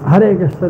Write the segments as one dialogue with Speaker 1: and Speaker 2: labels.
Speaker 1: हरे Krishna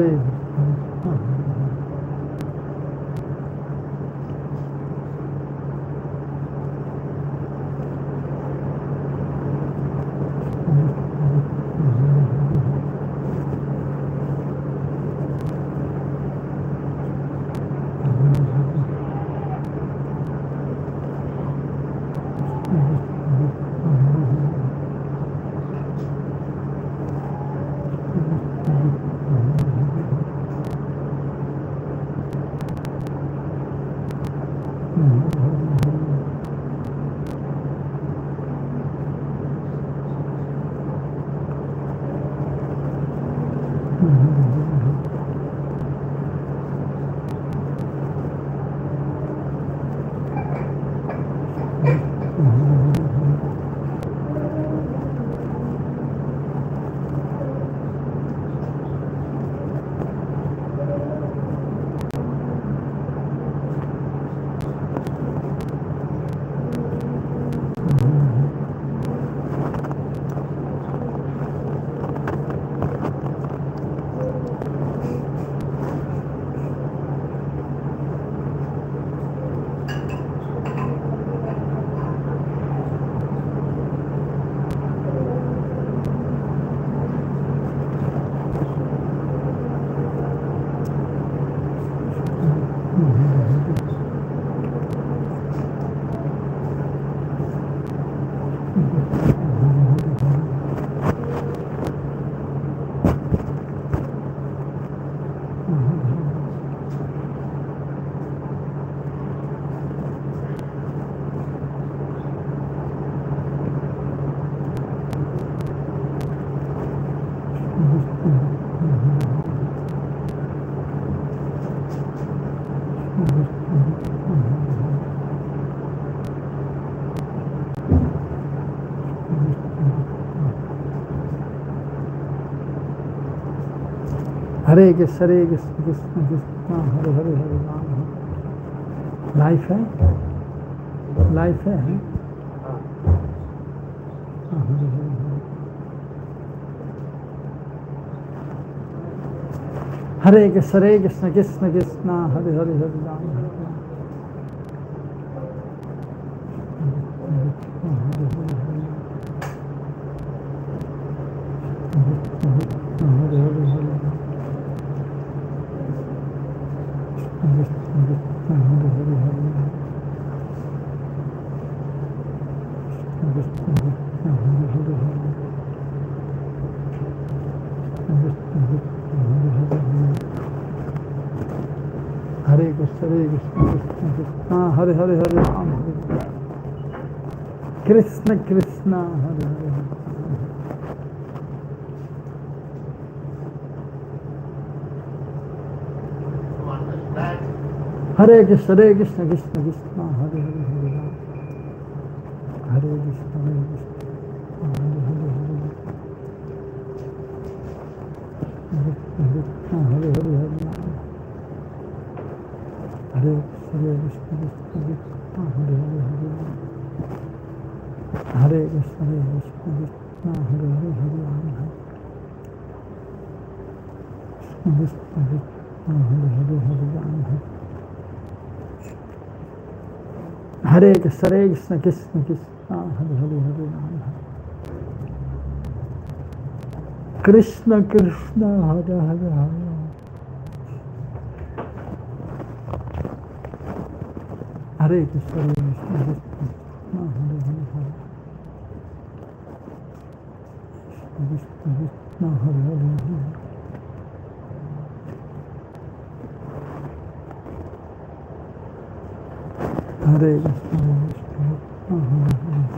Speaker 1: Hare Hare Krishna Krishna Krishna Hare Hare Hare Ram. Life है life है हरे हरे हरे कृष्ण कृष्ण कृष्ण हरे हरे हरे राम। हरे कृष्ण कृष्ण हरे हरे हरे राम। कृष्ण कृष्ण हरे हरे हरे कृष्ण कृष्ण कृष्ण हरे हरे हरे राम। हरे कृष्ण हरे हरे कृष्ण हरे हरे हरे राम। हरे कृष्ण कृष्ण हरे हरे हरे राम। हरे कृष्ण कृष्ण हरे हरे हरे राम। कृष्ण कृष्ण हरे हरे हरे राम। हरे कृष्ण कृष्ण कृष्ण हरे हरे हरे राम। कृष्ण कृष्ण हरे हरे हरे। हरे कृष्ण कृष्ण कृष्ण हरे हरे हरे। कृष्ण कृष्ण हरे हरे हरे। हरे Krishna Krishna Hare Hare.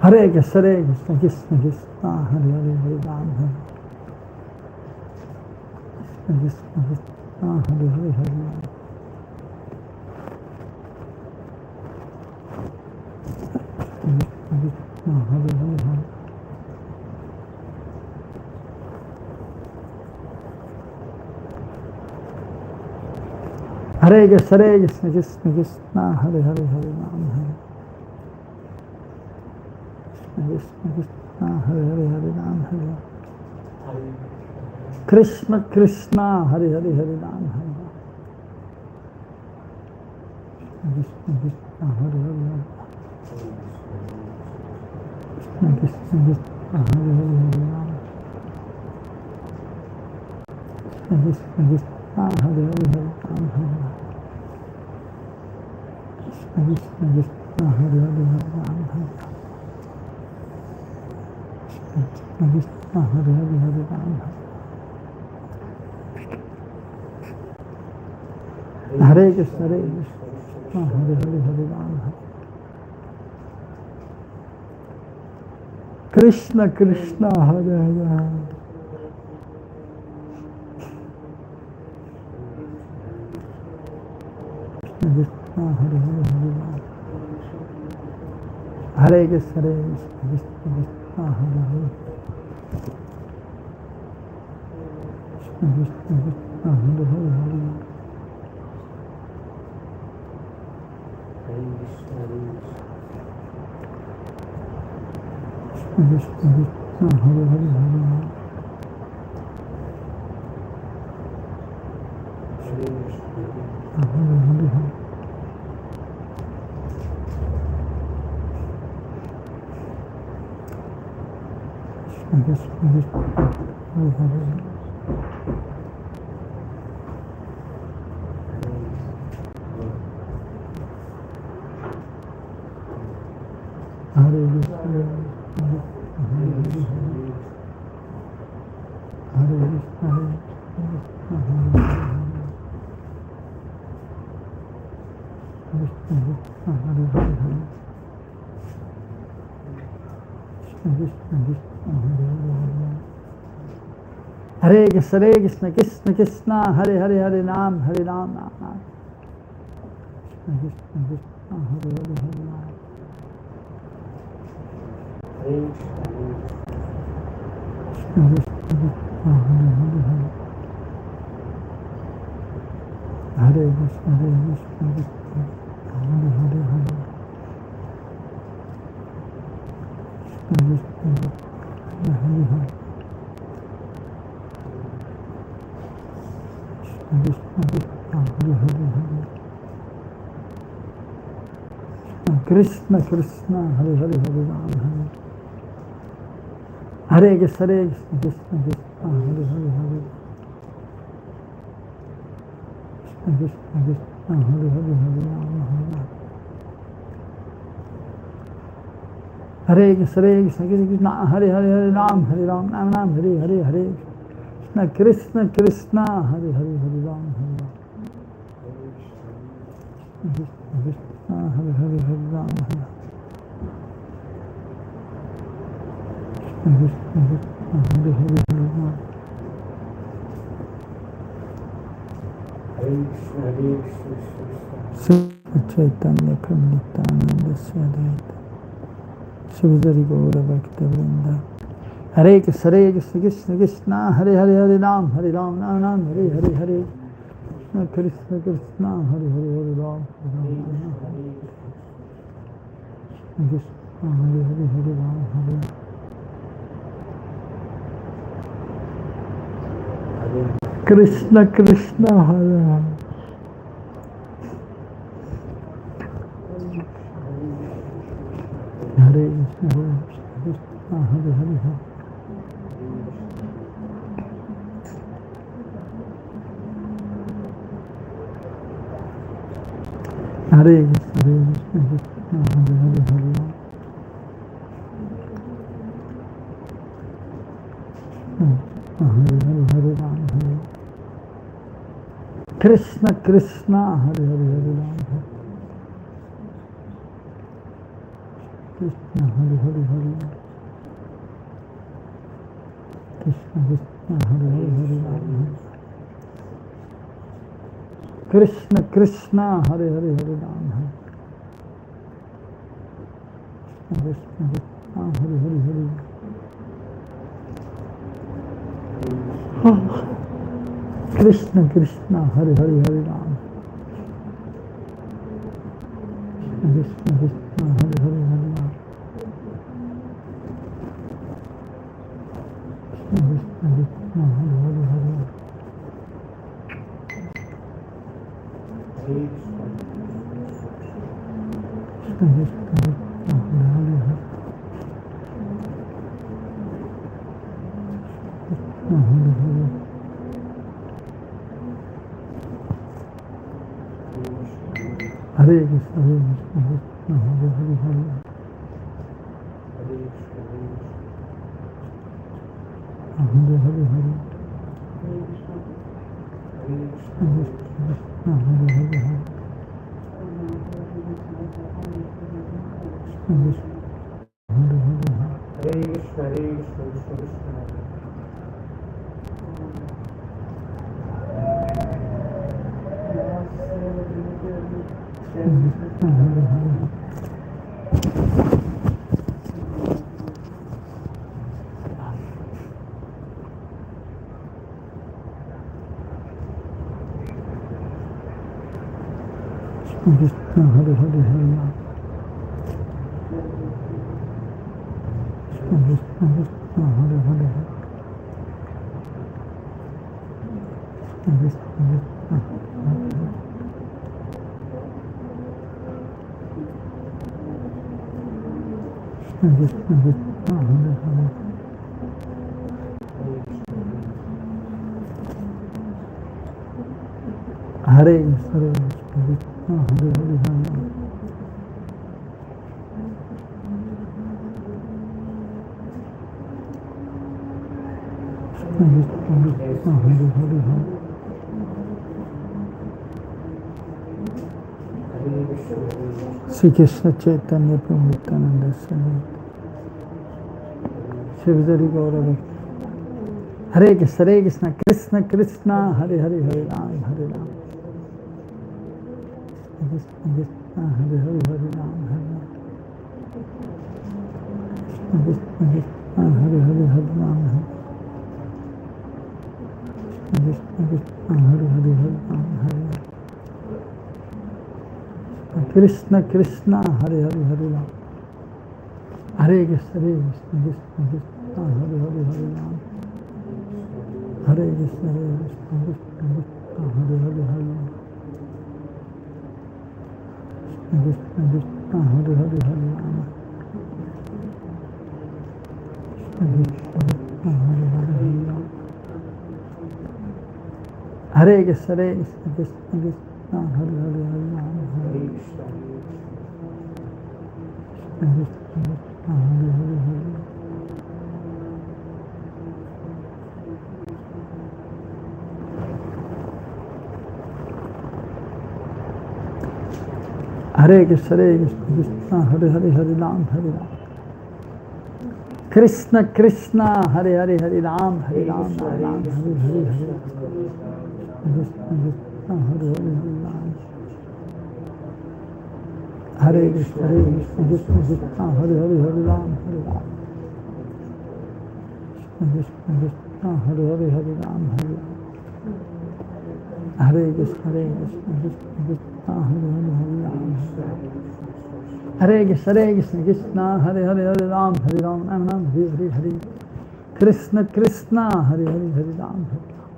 Speaker 1: Hare Krishna Krishna Krishna Hare Hare Hare Ram Hare Krishna Krishna Hare Hare Hare Ram Krishna Hare Hare Hare Hare Krishna Krishna Krishna Hare Hare Hare Ram Hare Krishna Krishna Hare Hare Hare Ram Hare Krishna Krishna Hare Hare Hare Ram Hare Krishna Krishna Hare Hare Hare Krishna Krishna Hare Hare Hare Ram Krishna Krishna Hare Hare Hare Ram Hare Krishna Krishna Hare Hare Hare Ram Hare Krishna Krishna Hare Hare Hare Ram Hare Krishna Hare Hare Hare Ram Krishna Krishna Hare Hare Krishna Hare Hare Hare Ram Hare Krishna Krishna Hare Hare Krishna Krishna Hare Hare Hare Krishna Krishna Hare Hare Hare Hare Hare Hare Krishna Krishna Hare Hare Hare Krishna Hare Krishna Krishna Krishna Hare Hare Hare Ram Hare Ram Ram Ram Krishna Krishna Hare Hare Hare Ram Krishna Krishna Hare Hare Hare Hare Krishna Krishna Hare Hare Hare Krishna Krishna Hare Hare Krishna Krishna Hare Hare Hare Ram Hare Krishna Krishna Krishna Hare Hare Hare Krishna Krishna Hare Hare Hare Ram Hare Krishna Krishna Hare Hare Hare Ram Hare Ram Ram Ram Hare Hare Hare Krishna Krishna Hare Hare Hare Ram Hare Krishna Krishna Hare Hare Hare Ram Hare Krishna Krishna Hare Hare Hare Ram Sri Chaitanya Nityananda Sri Advaita Shivadari Gaura Bhakta Vrinda Hare Krishna Krishna Krishna Hare Hare Hare Ram Hare Ram Ram Ram Hare Hare Hare Krishna Krishna Hare Hare Hare Ram Krishna Hare Hare Hare Ram Hare Krishna Krishna Hare Hare Hare Krishna Krishna Hare Hare Hare Hare Krishna Krishna Hare Hare Hare Hare Hare Hare Ram Hare Krishna Krishna Hare Hare Hare Ram Hare Krishna Hare Hare Hare Ram Krishna Krishna Hare Hare Hare Ram Hare Krishna Krishna Hare Hare Hare Ram Hare Krishna Krishna Hare Hare Hare Ram Krishna Krishna Hare Hare Hare Ram Krishna Krishna Hare Hare Hare Ram Krishna Krishna Hare Hare Hare Ram Krishna Krishna Hare Hare Hare Krishna Hare Hare Hare Krishna Hare Krishna Krishna Hare Hare Hare Hare Hare Hare Krishna Krishna Hare Hare Hare Krishna Krishna Hare Hare Hare
Speaker 2: Hare Krishna Krishna Krishna
Speaker 1: Krishna Hare Hare Krishna Hare Hare Hare Ram Krishna Krishna Hare Hare Hare Krishna Krishna Hare Hare Krishna Krishna Hare Hare Hare Krishna Krishna Hare Hare Hare Krishna Krishna Hare Hare Hare Sri Krishna Chaitanya Prabhu Nityananda Sadhguru Shivdari Gaura Bhakti Hare Krishna Krishna Krishna Hare Hare Hare Ram Hare Ram Krishna Krishna Hare Hare Hare Ram Hare Ram Krishna Krishna Hare Hare Hare Ram Hare Krishna Krishna Hare Hare Hare Ram Hare Krishna Krishna Hare Hare Hare Ram Hare Krishna Krishna Krishna Hare Hare Hare Ram Hare Krishna Krishna Krishna Hare Hare Hare Ram Krishna Krishna Hare Hare Hare Ram Krishna Krishna Hare Hare Hare Ram Hare Krishna Krishna Krishna Hare Hare Hare Ram Hare Krishna Krishna Hare Hare Hare Hare Krishna Krishna Hare Hare Hare Ram Hare Ram Krishna Krishna Hare Hare Hare Ram Hare Ram Ram Hare Hare Hare Krishna Krishna Hare Hare Hare Ram Hare Krishna Krishna Hare Hare Hare Ram Hare Ram Krishna Krishna Hare Hare Hare Ram Hare Ram Hare Krishna Krishna Krishna Hare Hare Hare Ram Hare Krishna Krishna Hare Hare Hare Ram Hare Ram Ram Ram Hare Hare Hare Krishna Krishna Hare Hare Hare Ram Hare Ram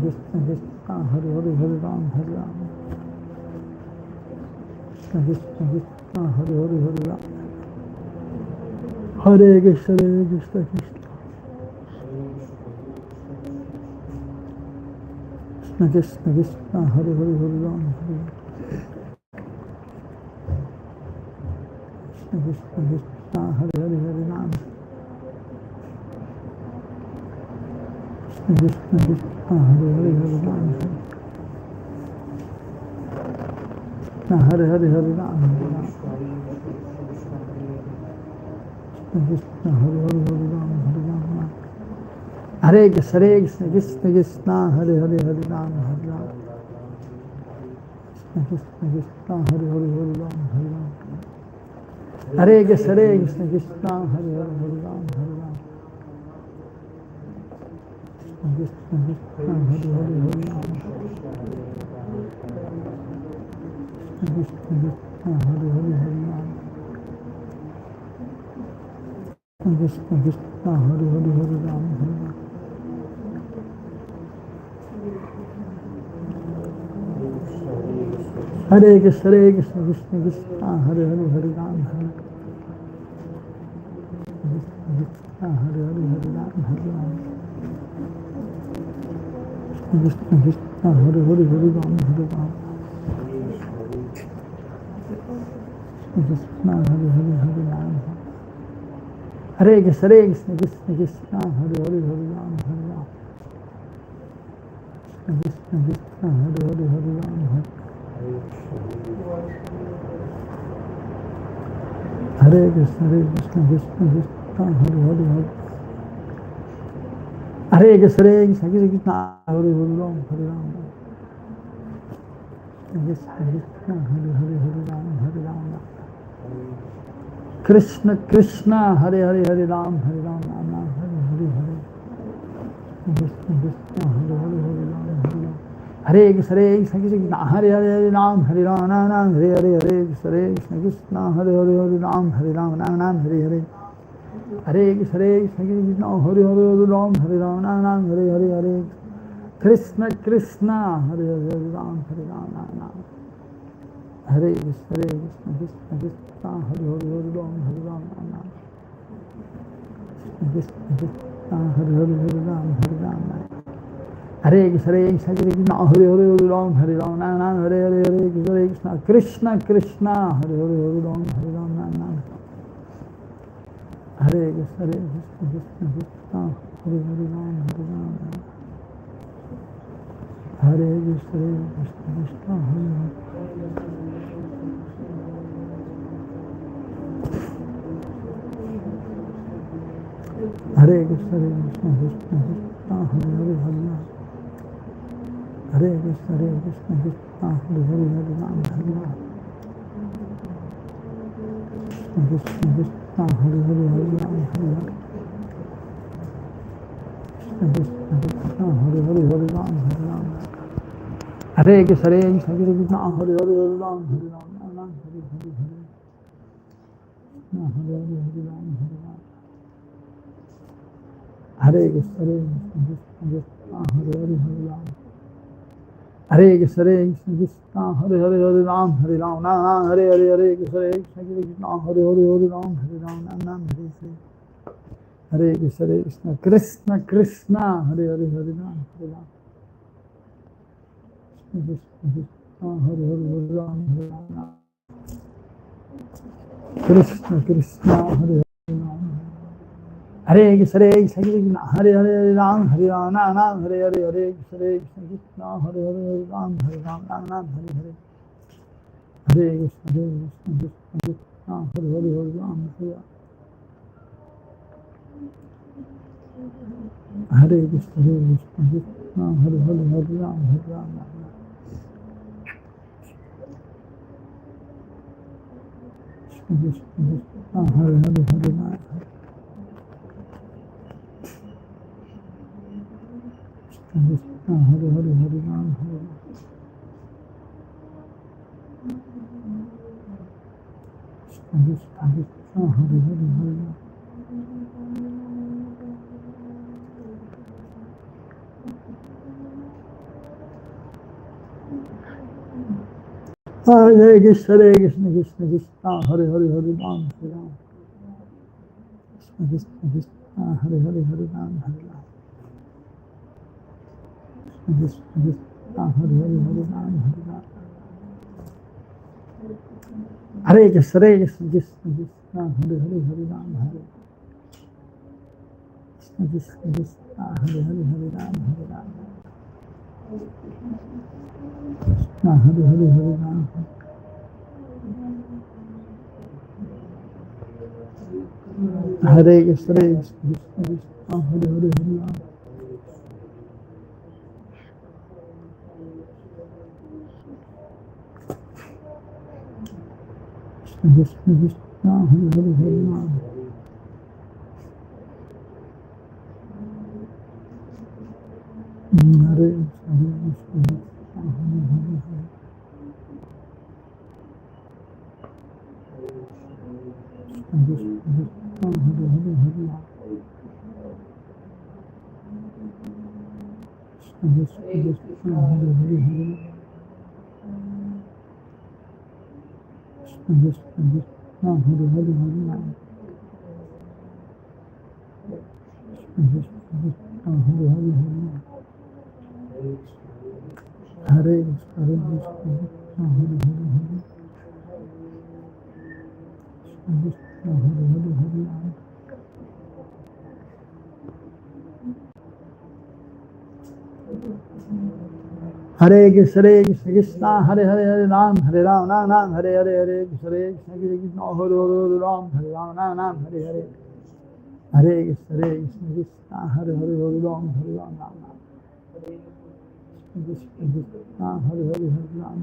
Speaker 1: Krishna Krishna Hare Hare Hare Ram Hare Ram Krishna Krishna Hare Hare Hare Ram Hare Krishna Krishna Krishna Krishna Hare Hare Hare Ram Hare Krishna Krishna Hare Hare Hare Ram Krishna Krishna Hare Hare Hare Ram Hare Hare Hare Ram Krishna Hare Hare Hare Ram Hare Krishna Krishna Krishna Hare Hare Hare Ram Krishna Krishna Hare Hare Hare Ram Hare Krishna Krishna Krishna Hare Hare Hare Ram Krishna Krishna Hare Hare Hare Ram Krishna Krishna Hare Hare Hare Ram Krishna Krishna Hare Hare Hare Ram Hare Krishna Krishna Krishna Hare Hare Hare Ram Krishna Hare Hare Hare Ram Krishna Krishna Hare Hare Hare Ram Krishna Hare Hare Hare Ram Hare Krishna Krishna Krishna Hare Hare Hare Ram Krishna Krishna Hare Hare Hare Ram Hare Krishna Krishna Krishna Hare Hare Hare Hare Krishna Krishna Krishna Hare Hare Ram Hare Ram Krishna Krishna Hare Hare Hare Ram Hare Ram Krishna Krishna Hare Hare Hare Ram Hare Ram Ram Ram Hare Hare Hare Krishna Krishna Hare Hare Hare Ram Hare Ram Hare Krishna Krishna Krishna Hare Hare Hare Ram Hare Ram Ram Ram Hare Hare Hare Krishna Krishna Hare Hare Hare Ram Hare Ram Ram Ram Hare Hare Hare Krishna Krishna Krishna Hare Hare Hare Ram Hare Ram Ram Ram Hare Hare Hare Krishna Krishna Hare Hare Hare Ram Hare Ram Ram Ram Hare Krishna Krishna Krishna Krishna Hare Hare Hare Ram Hare Ram Ram Ram Krishna Krishna Hare Hare Hare Ram Hare Ram Ram Hare Krishna Krishna Krishna Hare Hare Hare Ram Hare Ram Ram Ram Hare Hare Hare Krishna Krishna Krishna Hare Hare Hare Ram Hare Ram Ram Ram Hare Krishna Krishna Krishna Krishna Hare Hare Ram Hare Ram Ram Hare Krishna Krishna Krishna Hare Hare Hare Krishna Krishna Krishna Krishna Hare Hare Hare Ram Hare Krishna Krishna Krishna Hare Hare Hare Ram Hare Ram Krishna Krishna Hare Hare Hare Ram Hare Ram Krishna Krishna Hare Hare Hare Ram Hare Ram Hare Krishna Krishna Krishna Hare Hare Hare Ram Hare Ram Ram Ram Hare Hare Hare Krishna Hare Hare Hare Ram Hare Ram Hare Krishna Krishna Krishna Hare Hare Hare Ram Hare Krishna Krishna Krishna Hare Hare Hare Ram Hare Ram Ram Ram Hare Hare Hare Krishna Krishna Krishna Hare Hare Hare Ram Hare Ram Ram Ram Hare Hare Krishna Krishna Krishna Krishna Hare Hare Hare Ram Hare Ram Krishna Krishna Hare Hare Hare Ram Hare Ram Krishna Krishna Hare Hare Ram Hare Krishna Krishna Krishna Hare Hare Hare Ram Hare Ram Ram Ram Hare Hare Hare Krishna Krishna Hare Hare Hare Ram Hare Ram Ram Ram Hare Hare Hare Krishna Krishna Krishna Hare Hare Hare Ram Hare Ram Hare Krishna Krishna Krishna Hare Hare Hare Ram Hare Ram Krishna Krishna Hare Hare Hare Ram Krishna Hare Hare Hare Ram Hare Ram Krishna Krishna Hare Hare Hare Ram Hare Krishna Krishna Krishna Krishna Hare Hare Hare Ram Hare Ram Krishna Krishna Hare Hare Hare Ram Hare Ram Krishna Krishna Hare Hare Hare Ram Hare Ram Hare Krishna Krishna Krishna Krishna Hare Hare Hare Ram Hare Krishna Krishna Krishna Hare Hare Hare Ram Hare Ram Krishna Hare Hare Hare Ram Hare Krishna Krishna Krishna Hare Hare Hare Ram Krishna Krishna Hare Hare Hare Ram Hare Hare Krishna Krishna Hare Hare Hare Ram Ram Ram Hare Hare Hare Krishna Krishna Krishna Hare Hare Ram Ram Ram Hare Hare Hare Krishna Krishna Hare Hare Hare Ram Ram Ram Krishna Krishna Hare Hare Hare Ram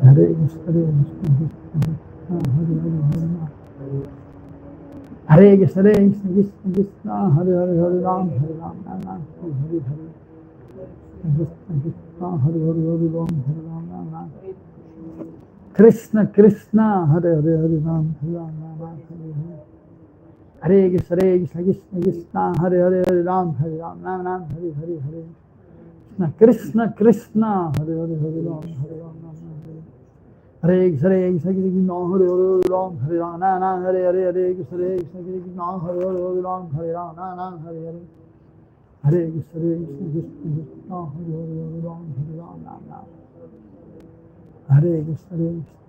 Speaker 1: Hare Krishna Krishna Hare Hare Hare Ram Hare Krishna Krishna Krishna Hare Hare Hare Ram Ram Ram Hare Hare Krishna Krishna Hare Hare Hare Ram Ram Krishna Krishna Hare Hare Hare Ram Ram Hare Krishna Krishna Krishna Hare Hare Hare Ram Ram Hare Hare Krishna Krishna Hare Hare Hare Ram Hare Krishna Krishna Krishna Hare Hare Ram Ram Hare Hare Krishna Krishna Hare Hare Ram Ram Hare Hare Hare Krishna Krishna Krishna Hare Hare Ram Ram Hare Krishna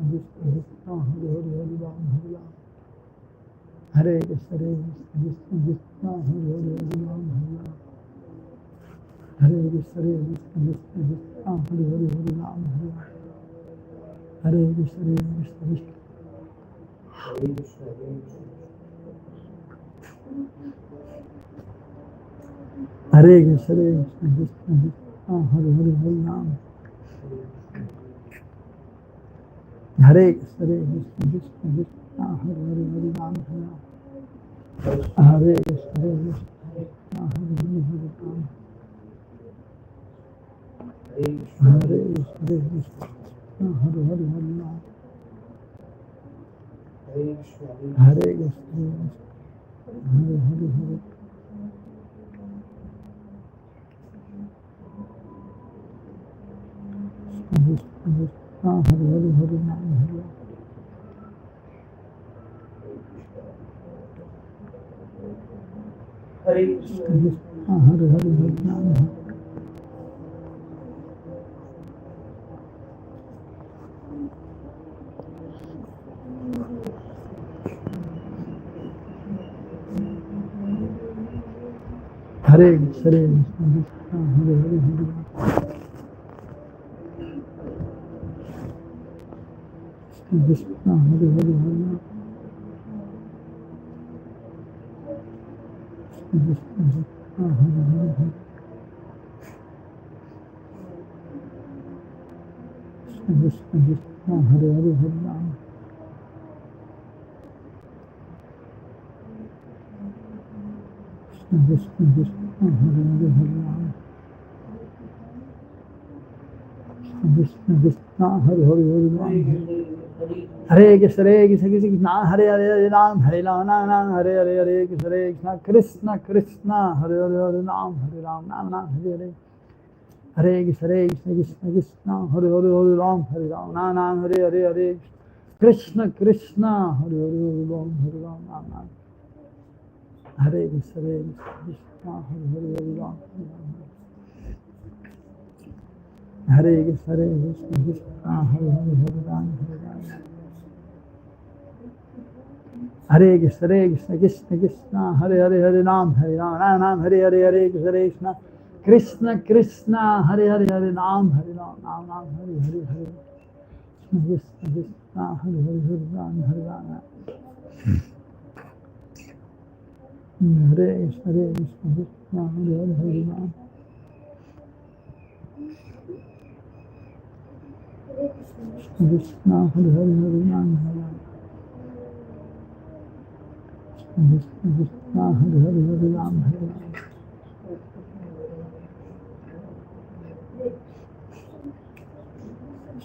Speaker 1: Krishna Krishna Hare Hare Ram Hare Krishna Krishna Krishna Hare Hare Ram Hare Krishna Krishna Krishna Hare Hare Ram Hare Krishna Krishna Hare Krishna Krishna Krishna Hare Hare Ram Hare Krishna Krishna Krishna Krishna Hare Hare Ram Hare Krishna Krishna Hare Hare Ram Hare Krishna Krishna Hare Hare Ram Hare Krishna Hare Hare Hare Krishna Hare Hare Hare Ram
Speaker 2: Hare Krishna
Speaker 1: Krishna Hare Hare Hare Ram Hare Krishna Krishna Hare Hare Hare Krishna Hare Hare Hare Krishna Hare Hare Hare Krishna Krishna Hare Hare Hare Ram Krishna Krishna Hare Hare Hare Ram Krishna Krishna Hare Hare Hare Ram Hare Krishna Krishna Hare Hare Ram Hare Ram Hare Hare Krishna Krishna Krishna Hare Hare Hare Ram Ram Hare Hare Hare Krishna Krishna Hare Hare Hare Ram Ram Hare Hare Krishna Krishna Hare Hare Hare Ram Hare Krishna Krishna Hare Hare Hare Ram Hare Krishna Krishna Hare Hare Hare Ram Hare Krishna, Krishna Krishna, Hare Hare, Hare Ram, Ram Ram, Hare Hare, Hare Krishna, Krishna Krishna, Hare Hare, Hare Ram, Ram Ram, Hare Hare, Hare Krishna Krishna, Hare Hare, Hare Ram, Ram. Hare Krishna, Krishna, Hare Hare, Hare Ram. Krishna, Hare Hare, Hare Ram, Hare Ram. Krishna, Hare Hare, Hare Ram, Hare Ram.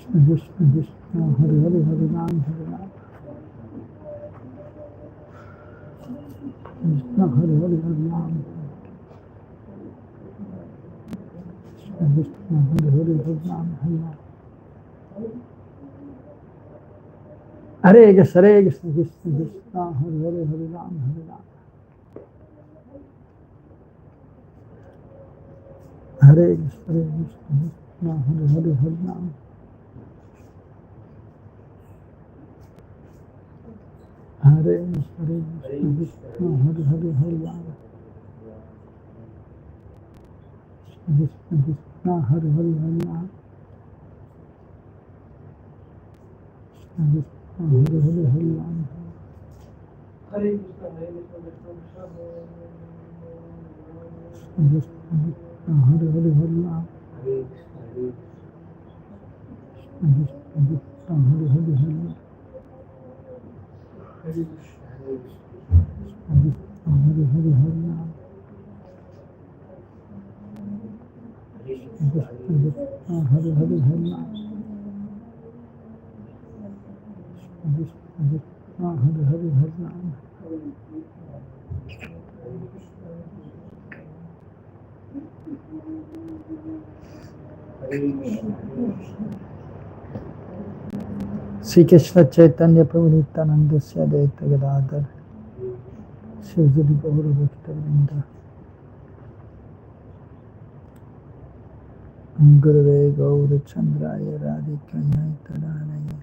Speaker 1: Krishna, Krishna, Hare Hare, Hare Ram, Hare Ram. Krishna, Hare Hare, Hare Ram. Krishna, Hare Hare, Hare Ram, Hare Ram. Hare Krishna, Krishna Krishna, Hare Hare, Hare Ram, Hare Ram. Hare Krishna, Krishna, Hare Hare, Hare Ram. Hare Krishna, Krishna, Hare Hare, Hare Ram. Krishna Krishna, Hare Hare, Hare Ram. Krishna Hare Hare, Hare Ram.
Speaker 2: Hare Krishna, Hare Krishna,
Speaker 1: Krishna Hare Hare, Hare Ram. Krishna Hare Hare, Hare Ram. Hare Hare, Hare Ram. Krishna Hare Hare, Hare Ram. Krishna Hare Hare, Hare Ram. Sri Krishna Chaitanya Prabhu Nityananda Sri Advaita Gadadhar Shri Gaura Bhakta Vrinda Gurave Gaura Chandraya Radhikaya Tadanaya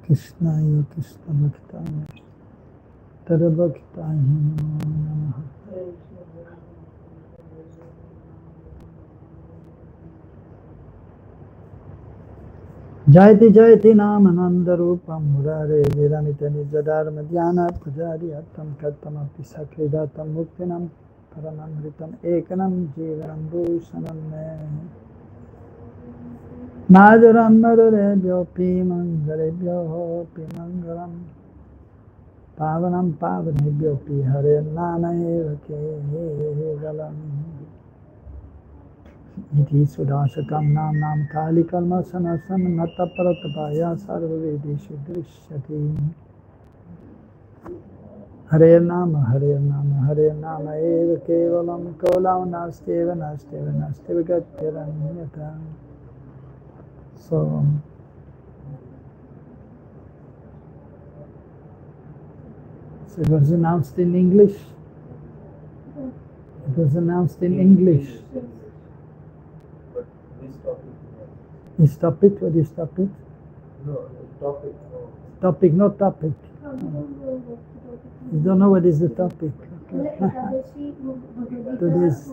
Speaker 1: Krishnaya Krishna Bhaktaya Tada Bhaktaya Namo Namaha. Jayati Jayati Namananda Rupam Murare Viramita Nijadharma Dhyana Pujari Attam Kattamapi Sakridatam Muktinam Paramamritam Ekanam Jivanam Bhushanam Me Maduram Madurebhyo Pi Mangarebhyo Pi Mangalam Pavanam Pavanebhyo Pi Hare Nama Eva Kevalam Iti Sudashakam Nam Nam Kali Kalma Sanasam Nata Paratapaya Sarva Vedeshu Drishyati Hare Nama Hare Nama Hare Nama Eva Kevalam Kolam Nasteva Nasteva Nasteva Gatiranyata. So it was announced in English. It was announced in English. Is topic? What is topic?
Speaker 2: No, topic.
Speaker 1: Topic, not topic. You don't know what is the topic. Okay. Today's.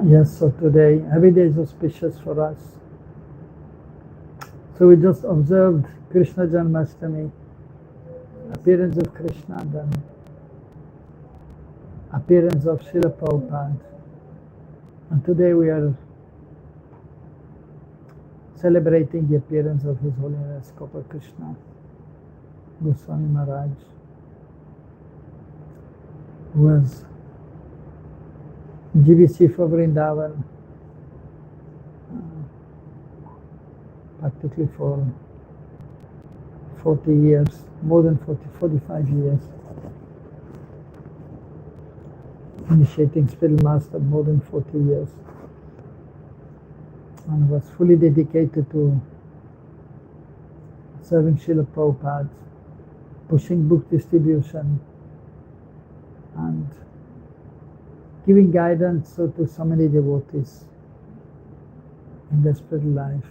Speaker 1: Yes, so today, every day is auspicious for us. So we just observed Krishna Janmashtami, appearance of Krishna, then appearance of Srila Prabhupada. And today we are celebrating the appearance of His Holiness Gopal Krishna Goswami Maharaj, who was GBC for Vrindavan practically for 40 years, more than 45 years. Initiating spiritual master more than 40 years, and was fully dedicated to serving Srila Prabhupada, pushing book distribution, and giving guidance to so many devotees. in the spiritual life.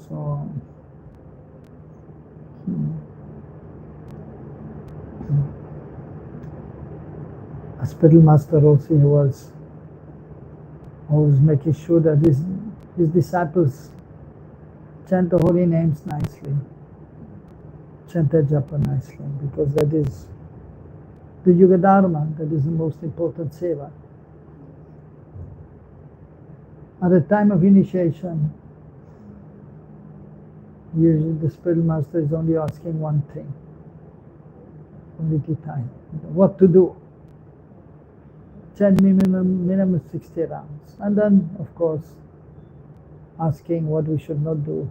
Speaker 1: So, a spiritual master also was always making sure that his disciples chant the holy names nicely, chant the japa nicely, because that is the Yuga Dharma, that is the most important seva. At the time of initiation, usually the spiritual master is only asking one thing, only the time, what to do. Chant minimum 60 rounds. And then, of course, asking what we should not do.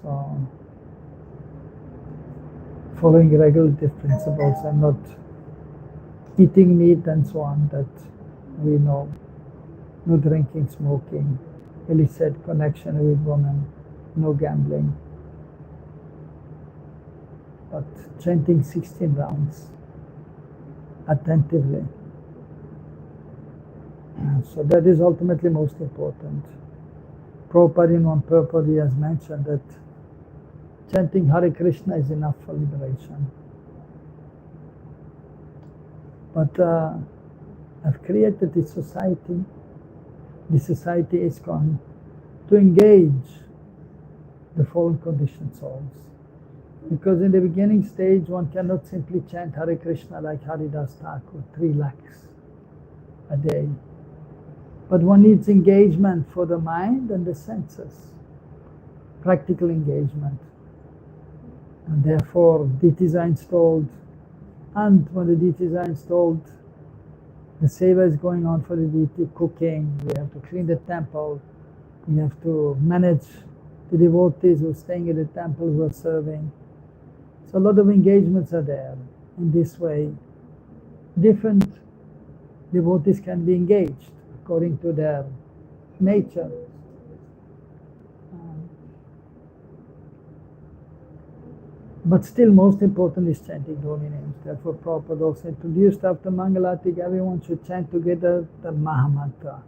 Speaker 1: So, following regulative principles and not eating meat and so on, that we know. No drinking, smoking, illicit connection with women, no gambling. But chanting 16 rounds attentively. So that is ultimately most important. Prabhupada in one purport he has mentioned that chanting Hare Krishna is enough for liberation. But I've created this society. This society is going to engage the fallen conditioned souls. Because in the beginning stage, one cannot simply chant Hare Krishna like Haridas Thakur, 3 lakhs a day. But one needs engagement for the mind and the senses, practical engagement. And therefore, deities are installed. And when the deities are installed, the seva is going on for the deity, cooking, we have to clean the temple, we have to manage the devotees who are staying at the temple, who are serving. So a lot of engagements are there. In this way, different devotees can be engaged according to their nature. But still, most important is chanting the holy names. Therefore, Prabhupada also introduced after Mangalatik, everyone should chant together the Mahamantra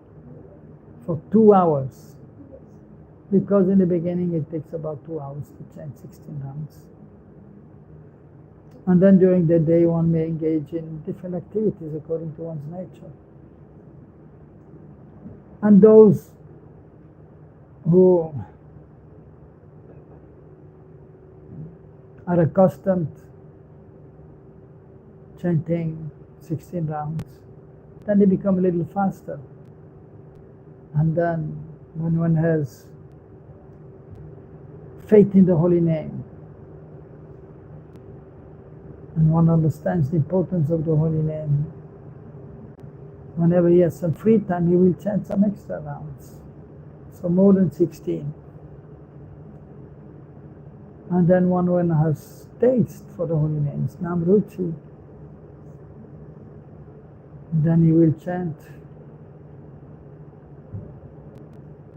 Speaker 1: for 2 hours. Because in the beginning it takes about 2 hours to chant 16 rounds. And then during the day one may engage in different activities according to one's nature. And those who are accustomed chanting 16 rounds, then they become a little faster. And then when one has faith in the holy name, and one understands the importance of the holy name, whenever he has some free time, he will chant some extra rounds. So more than 16. And then one has taste for the holy names, Namruchi. Then he will chant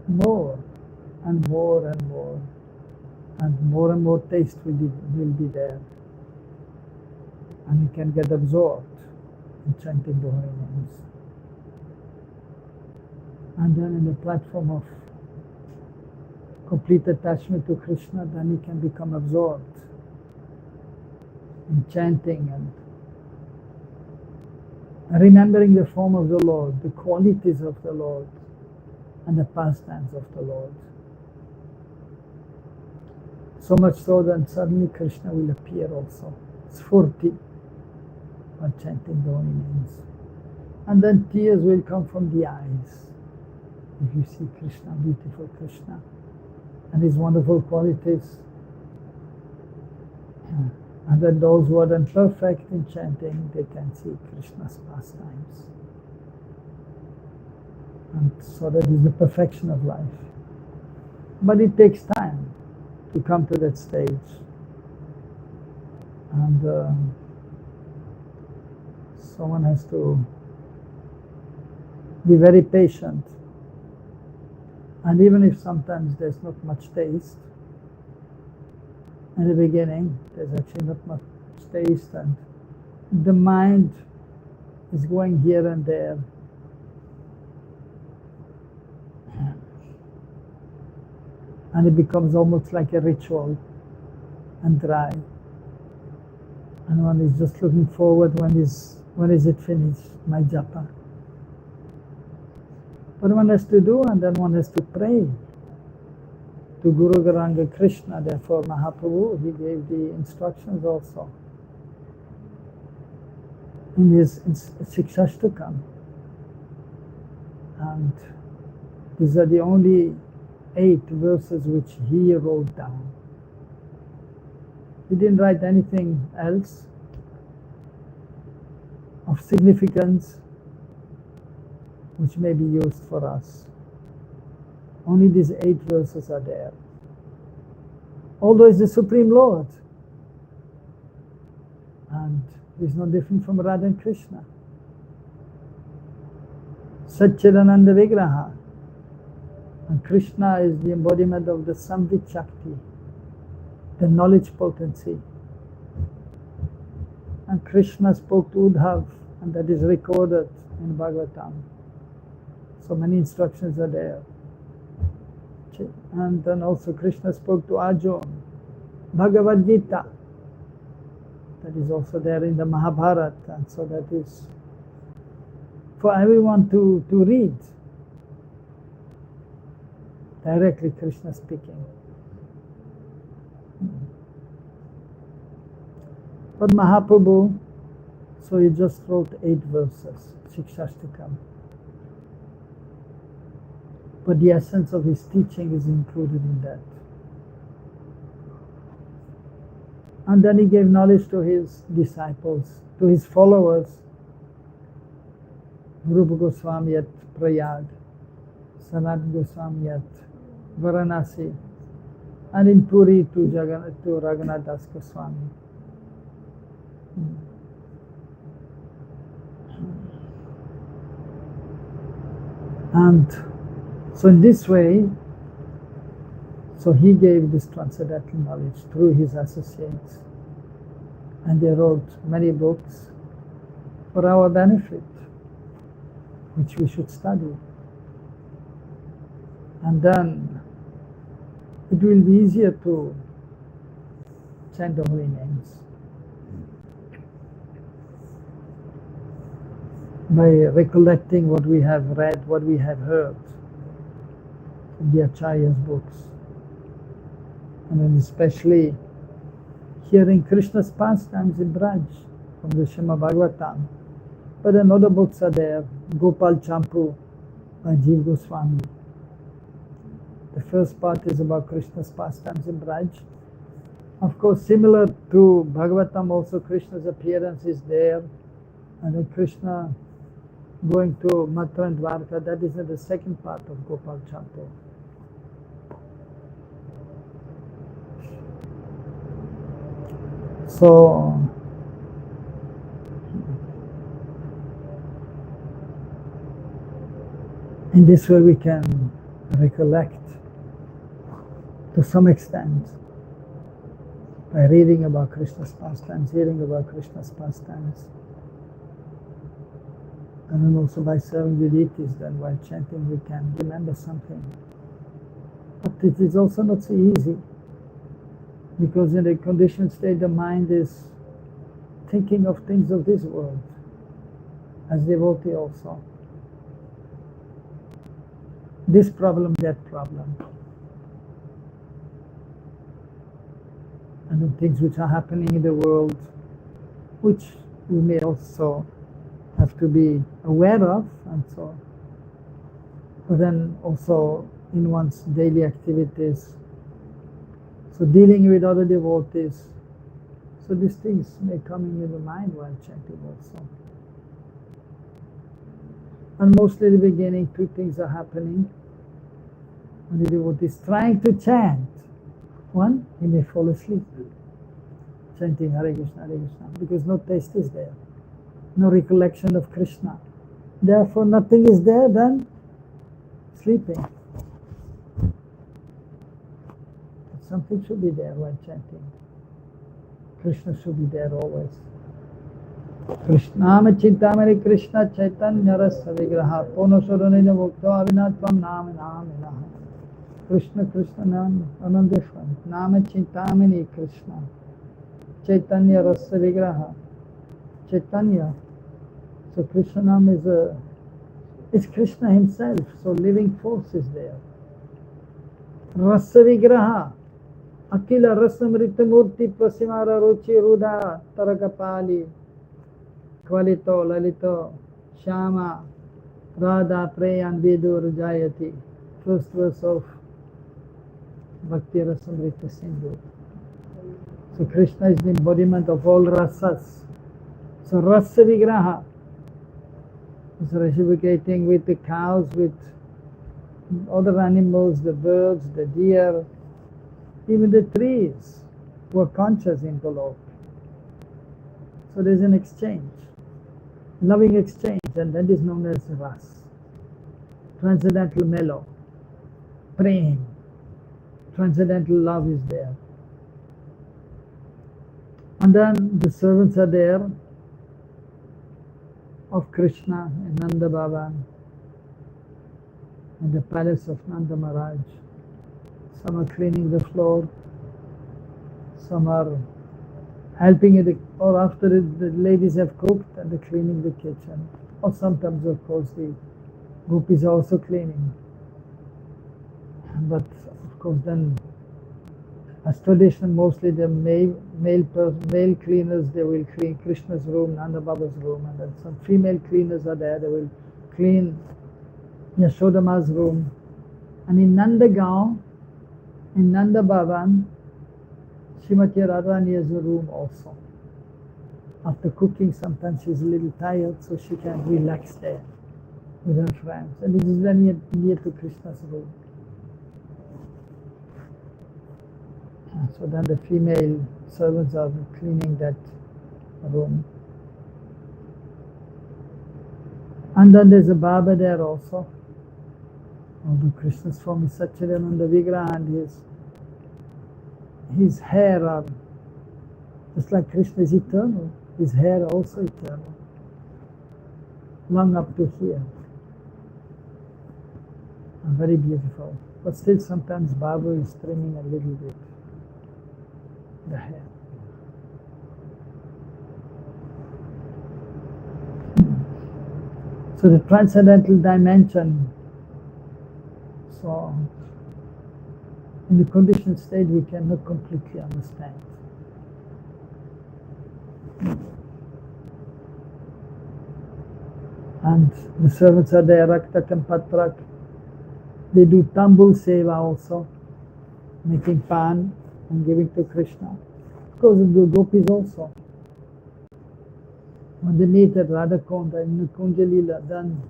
Speaker 1: more and more and more. And more taste will be there. And he can get absorbed in chanting the holy names. And then in the platform of complete attachment to Krishna, then he can become absorbed in chanting and remembering the form of the Lord, the qualities of the Lord, and the pastimes of the Lord. So much so that suddenly Krishna will appear also, Sfurti, while chanting the holy names. And then tears will come from the eyes if you see Krishna, beautiful Krishna, and his wonderful qualities. And then those who are then perfect in chanting, they can see Krishna's pastimes. And so that is the perfection of life. But it takes time to come to that stage. And someone has to be very patient. And even if sometimes there's not much taste, in the beginning there's actually not much taste, and the mind is going here and there, and it becomes almost like a ritual and dry. And one is just looking forward, when is it finished, my japa. But one has to do, and then one has to pray to Guru Garanga Krishna. Therefore Mahaprabhu, he gave the instructions also in his Shikshashtakam. And these are the only 8 verses which he wrote down. He didn't write anything else of significance which may be used for us. Only these 8 verses are there. Although he's the Supreme Lord, and he's no different from Radha and Krishna. Satchidananda Vigraha. And Krishna is the embodiment of the Samvit Shakti, the knowledge potency. And Krishna spoke to Uddhav, and that is recorded in Bhagavatam. So many instructions are there. And then also Krishna spoke to Arjuna, Bhagavad Gita. That is also there in the Mahabharata, and so that is for everyone to read. Directly Krishna speaking. But Mahaprabhu, so he just wrote 8 verses, Shikshashtakam. But the essence of his teaching is included in that. And then he gave knowledge to his disciples, to his followers. Rupa Goswami at Prayag, Sanat Goswami at Varanasi, and in Puri to Raghunath Das Goswami. And so in this way, so he gave this transcendental knowledge through his associates, and they wrote many books for our benefit, which we should study. And then it will be easier to chant the holy names by recollecting what we have read, what we have heard from the Acharya's books. And then especially hearing Krishna's pastimes in Braj from the Srimad Bhagavatam. But then other books are there, Gopal Champu by Jiva Goswami. The first part is about Krishna's pastimes in Braj. Of course, similar to Bhagavatam, also Krishna's appearance is there. And then Krishna going to Mathura and Dwarka, that is in the second part of Gopal Champu. So, in this way we can recollect to some extent by reading about Krishna's pastimes, hearing about Krishna's pastimes, and then also by serving the deities. Then while chanting we can remember something. But it is also not so easy, because in a conditioned state the mind is thinking of things of this world, as devotee also. This problem, that problem. And the things which are happening in the world, which we may also have to be aware of, and so. But then also in one's daily activities, so dealing with other devotees, so these things may come in the mind while chanting also. And mostly at the beginning, 2 things are happening. When the devotee is trying to chant, one, he may fall asleep, chanting Hare Krishna, because no taste is there, no recollection of Krishna. Therefore, nothing is there, then sleeping. Something should be there while chanting. Krishna should be there always. Krishnama Chintamani Krishna Chaitanya Rasa Vigraha Pono Soranina Mukta Avinatvam Nama Naminaha. Krishna, Krishna, none different. Nama Chintamani Krishna. Chaitanya Rasa Vigraha. Chaitanya. So Krishna Nam it's Krishna himself. So living force is there. Rasa Vigraha. Akila Rasamrita Murti Prasimara Ruchi Ruda Tarakapali. Kvalito Lalito Shama Radha Preyan Vidur Jayati. First verse of Bhakti Rasamrita Sindhu. So Krishna is the embodiment of all rasas. So Rasa Vigraha is reciprocating with the cows, with other animals, the birds, the deer, even the trees who are conscious in Golok. So there's an exchange, loving exchange, and that is known as Ras. Transcendental mellow, praying, transcendental love is there. And then the servants are there of Krishna and Nanda Baba in the palace of Nanda Maharaj. Some are cleaning the floor, some are helping it, or after the ladies have cooked and they're cleaning the kitchen. Or sometimes, of course, the gopis are also cleaning. But of course, then as tradition, mostly the male cleaners, they will clean Krishna's room, Nanda Baba's room, and then some female cleaners are there, they will clean Yashodama's room. And in Nandagaon, in Nanda Bhavan, Srimati Radharani has a room also. After cooking, sometimes she's a little tired, so she can relax there with her friends. And it is very near to Krishna's room. So then the female servants are cleaning that room. And then there's a Baba there also. Although Krishna's form is Satchidananda Vigraha, and his hair are just like Krishna is eternal, his hair also eternal, long up to here, and very beautiful. But still sometimes Baba is trimming a little bit the hair. So the transcendental dimension, so in the conditioned state we cannot completely understand. And the servants are there, Raktak and Patrak. They do Tambul Seva also, making pan and giving to Krishna. Of course, the gopis also. When they meet at Radhakonda in Kunja Lila, then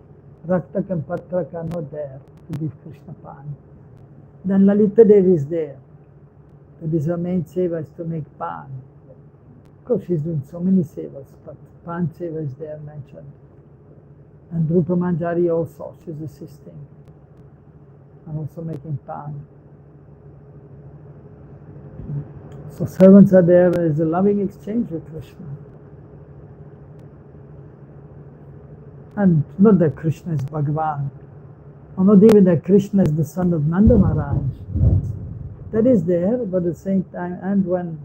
Speaker 1: Raktak and Patrak are not there to give Krishna pan. Then Lalita Devi is there. That is her main seva, is to make pan. Of course, she's doing so many sevas, but pan seva is there mentioned. And Rupa Manjari also, she's assisting and also making pan. So servants are there, there is a loving exchange with Krishna. And not that Krishna is Bhagavan, or not even that Krishna is the son of Nanda Maharaj. That is there, but at the same time, and when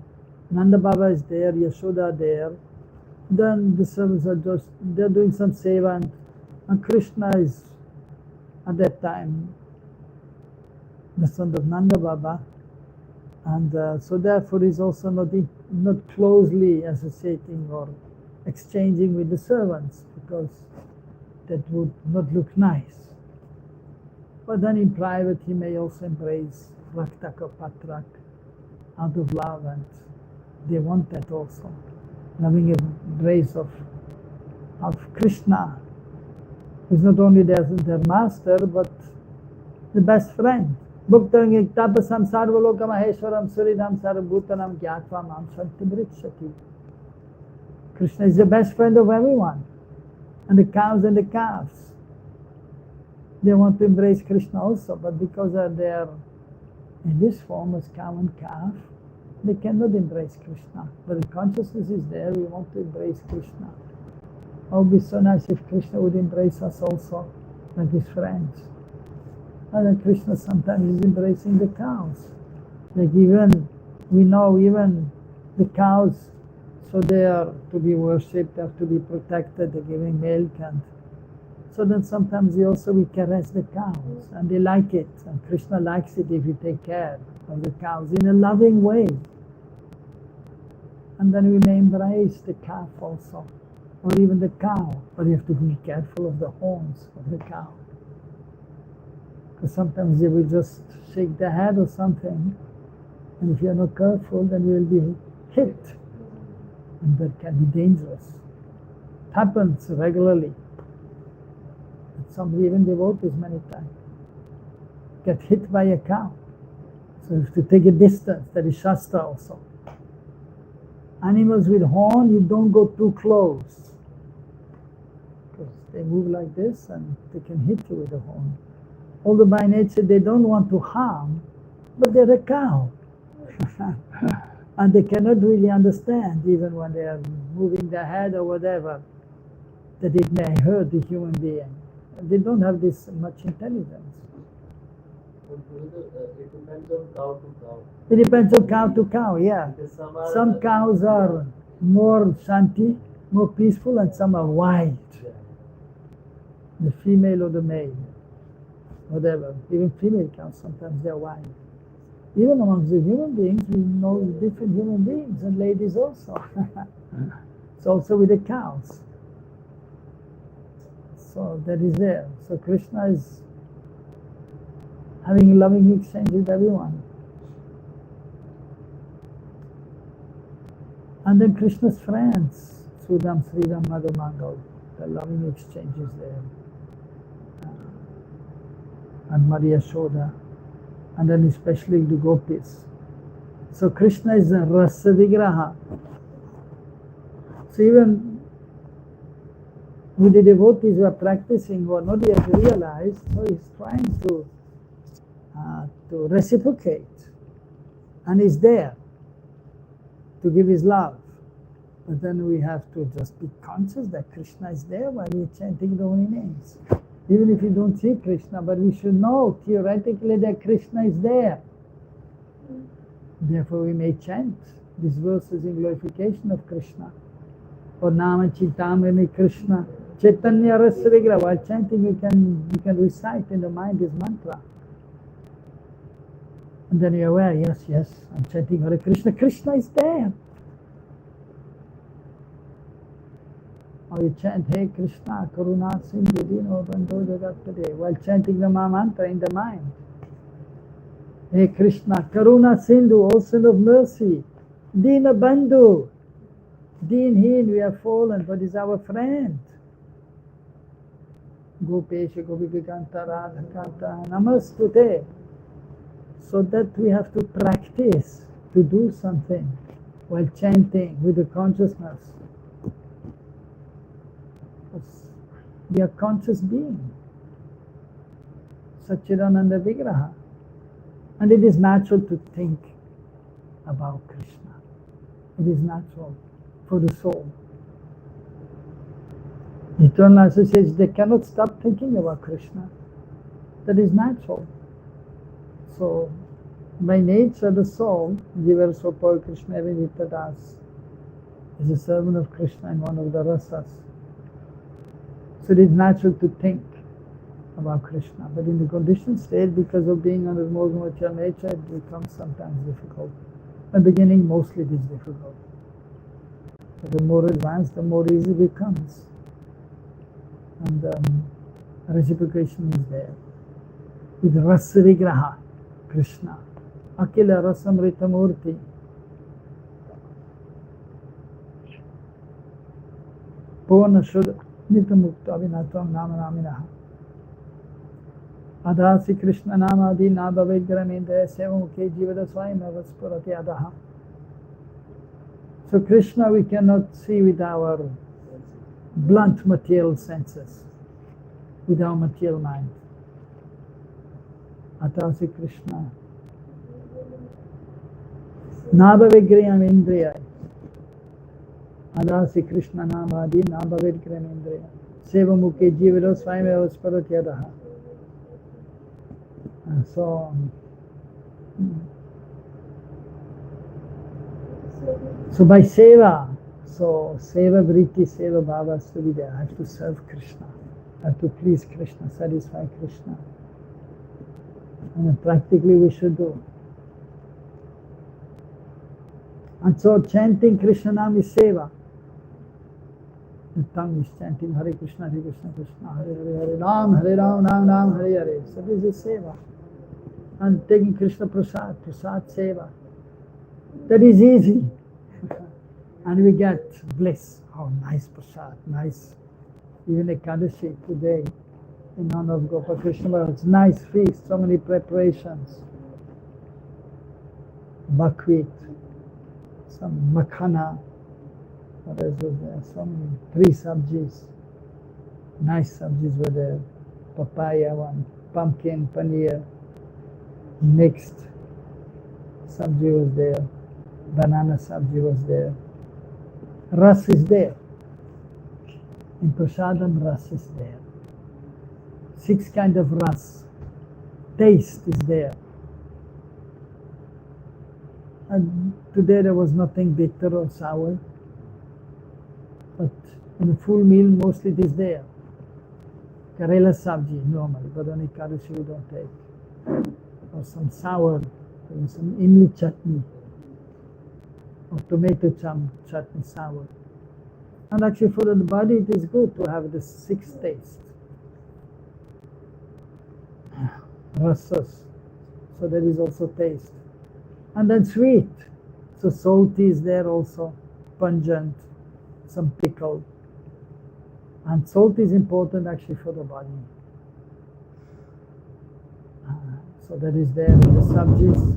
Speaker 1: Nanda Baba is there, Yashoda there, then the servants are just, they're doing some seva, and Krishna is at that time the son of Nanda Baba, and so therefore is also not closely associating or exchanging with the servants, because that would not look nice. But then in private he may also embrace Raktak or Patrak out of love, and they want that also. Loving embrace of Krishna, who is not only their master, but the best friend. Bhuktarang Iktapasam Sarvaloka Maheshwaram Suridam Sarvabhutanam Gyatva Mam Shanti Brikshati. Krishna is the best friend of everyone. And the cows and the calves, they want to embrace Krishna also, but because they are in this form as cow and calf, they cannot embrace Krishna. But the consciousness is there, we want to embrace Krishna. Oh, it would be so nice if Krishna would embrace us also, like his friends. And then Krishna sometimes is embracing the cows. Like even, we know even the cows, so they are to be worshipped, they have to be protected, they're giving milk, and so then sometimes we caress the cows and they like it. And Krishna likes it if you take care of the cows in a loving way. And then we may embrace the calf also, or even the cow, but you have to be careful of the horns of the cow. Because sometimes they will just shake their head or something, and if you're not careful, then you will be hit, and that can be dangerous. It happens regularly. Some even devotees many times get hit by a cow. So you have to take a distance. That is Shastra also. Animals with horn, you don't go too close, because they move like this and they can hit you with the horn. Although by nature they don't want to harm, but they're a cow. And they cannot really understand, even when they are moving their head or whatever, that it may hurt the human being. They don't have this much intelligence.
Speaker 2: It depends on cow to cow.
Speaker 1: It depends on cow to cow, yeah. Some cows are more shanti, more peaceful, and some are wild. The female or the male, whatever. Even female cows, sometimes they're wild. Even amongst the human beings, we know different human beings, and ladies also. It's also with the cows. So that is there. So Krishna is having a loving exchange with everyone. And then Krishna's friends, Sudam, Sridham, Madhamangal, the loving exchange is there. And Maria Yashoda, and then especially the gopis. So Krishna is a rasa vigraha. So even with the devotees who are practicing, who are not yet realized, so he's trying to reciprocate, and he's there to give his love. But then we have to just be conscious that Krishna is there while we're chanting the holy names. Even if you don't see Krishna, but we should know theoretically that Krishna is there. Therefore we may chant these verses in glorification of Krishna. Or Nama Chitamani Krishna, Chaitanya Rasa Vigraha. While chanting you can recite in the mind this mantra. And then you're aware, yes, I'm chanting Hare Krishna, Krishna is there. Or you chant, Hey Krishna, Karuna Sindhu Dino Bandho Jagatpade, while chanting the Maha Mantra in the mind. Hey Krishna, Karuna Sindhu, O Son of Mercy, Dina Bandhu, Deen, we are fallen, but is our friend. Gopesha Gopikanta Radhakanta Namastute. So that we have to practice to do something while chanting with the consciousness. We are conscious being, Satchidananda Vigraha. And it is natural to think about Krishna. It is natural for the soul. Eternal associates, they cannot stop thinking about Krishna. That is natural. So, by nature, the soul, Jivarsopa Krishna Viditadas, is a servant of Krishna in one of the rasas. So it is natural to think about Krishna. But in the conditioned state, because of being under more material nature, it becomes sometimes difficult. In the beginning, mostly it is difficult. But the more advanced, the more easy it becomes. And reciprocation is there. With Rasa Vigraha, Krishna. Akila Rasamrita Murti. Purna Shuddha Nitamukta Avinatam Nama Naminaha. Adhasi Krishna Nama Adi Naba Vigramindra Sevamukhe Jivada Swayam Avaspurati Adaha. So Krishna we cannot see with our blunt material senses, with our material mind. Adhasi Krishna Naba Vigrayam Indriya. Adhasi Krishna Nama Adi Naba Vigrayam Indriya. Sevamukhe Jivada Swayam Avaspurati Adaha. And so, so by seva, so seva vritti, seva bhava has to be there. I have to serve Krishna. I have to please Krishna, satisfy Krishna. And then practically we should do. And so chanting Krishna Nam is seva. The tongue is chanting Hare Krishna, Krishna, Hare Hare, Hare Ram, Ram Ram, Hare Hare. So this is seva. And taking Krishna Prasad, Prasad seva. That is easy. And we get bliss. Oh, nice Prasad, nice. Even Ekadashi today, in honor of Gopal Krishna, it's nice feast, so many preparations. Buckwheat, some makhana, what else was there? So many, 3 sabjis. Nice sabjis were there. Papaya one, pumpkin, paneer, mixed sabji was there. Banana sabji was there. Ras is there. In prasadam, ras is there. 6 kind of ras. Taste is there. And today there was nothing bitter or sour. But in a full meal, mostly it is there. Karela sabji, normally, but on Ekadashi we don't take. Or some sour, some imli chutney. Or tomato chutney sour. And actually for the body it is good to have the 6 taste. Rasas. So there is also taste. And then sweet. So salty is there also, pungent, some pickle. And salt is important actually for the body. So that is there in the sabjis,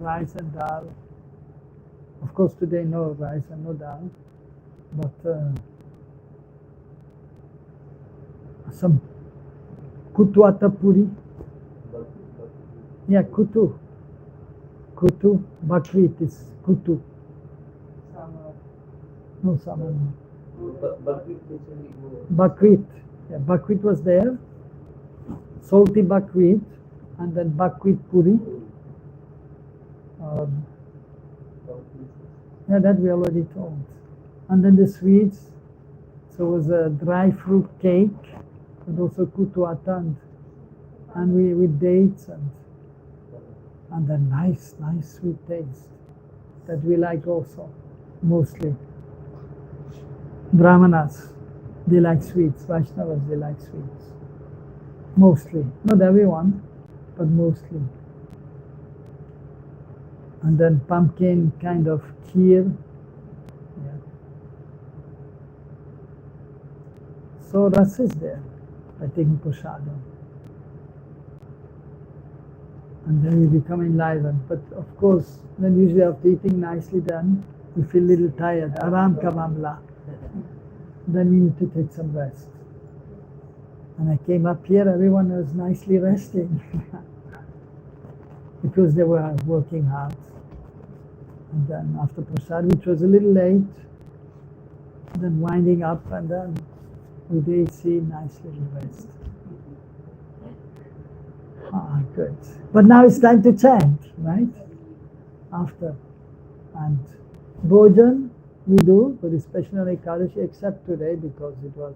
Speaker 1: rice and dal. Of course today no rice and no dal, but some kutuata puri. Yeah, kutu. Kutu, buckwheat is kutu. No, samar. Buckwheat. Yeah, buckwheat was there. Salty buckwheat, and then buckwheat puri. Yeah, that we already told. And then the sweets. So it was a dry fruit cake, and also kutuata, and we with dates and then nice sweet taste that we like also, mostly. Brahmanas, they like sweets. Vaishnavas, they like sweets. Mostly. Not everyone, but mostly. And then pumpkin kind of kheer. Yeah. So ras is there by taking prasadam. And then we become enlivened. But of course, then usually after eating nicely done, we feel a little tired. Aram ka mamla. Then we need to take some rest. And I came up here, everyone was nicely resting. Because they were working hard. And then after prasad, which was a little late, then winding up, and then we did see nice little rest. Ah, good. But now it's time to chant, right? After. And bhojan we do, but especially on Ekadashi, except today because it was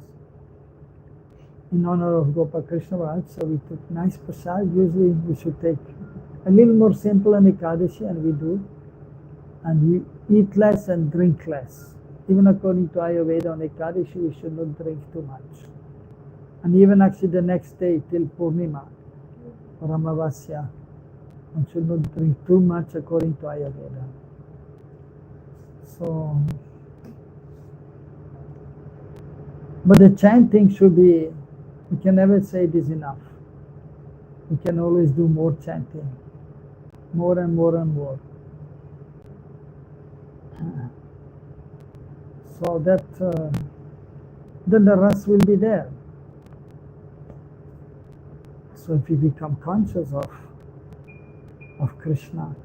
Speaker 1: in honor of Gopal Krishna Vat, so we took nice prasad. Usually we should take a little more simple on Ekadashi, and we do. And we eat less and drink less. Even according to Ayurveda, on Ekadashi we should not drink too much. And even actually the next day till Purnima or Amavasya, one should not drink too much according to Ayurveda. So, but the chanting should be, we can never say it is enough. We can always do more chanting, more and more and more. So that then the ras will be there. So if we become conscious of Krishna,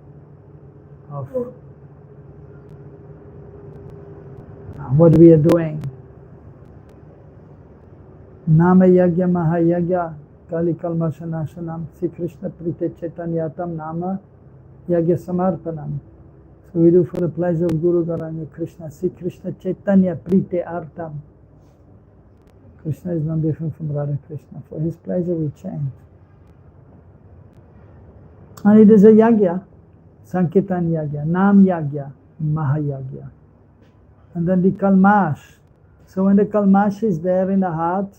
Speaker 1: of what we are doing, Nama Yagya Mahayagya Kali Kalmashanashanam, Sri Krishna Prite Chaitanyatam Nama Yagya Samarpanam. So we do for the pleasure of Guru Garanya Krishna, Sri Krishna Chaitanya Prite Artam. Krishna is no different from Radha Krishna. For his pleasure we chant. And it is a yagya, Sankirtan yagya, Nam yagya, Mahayagya. And then the kalmash. So when the kalmash is there in the heart,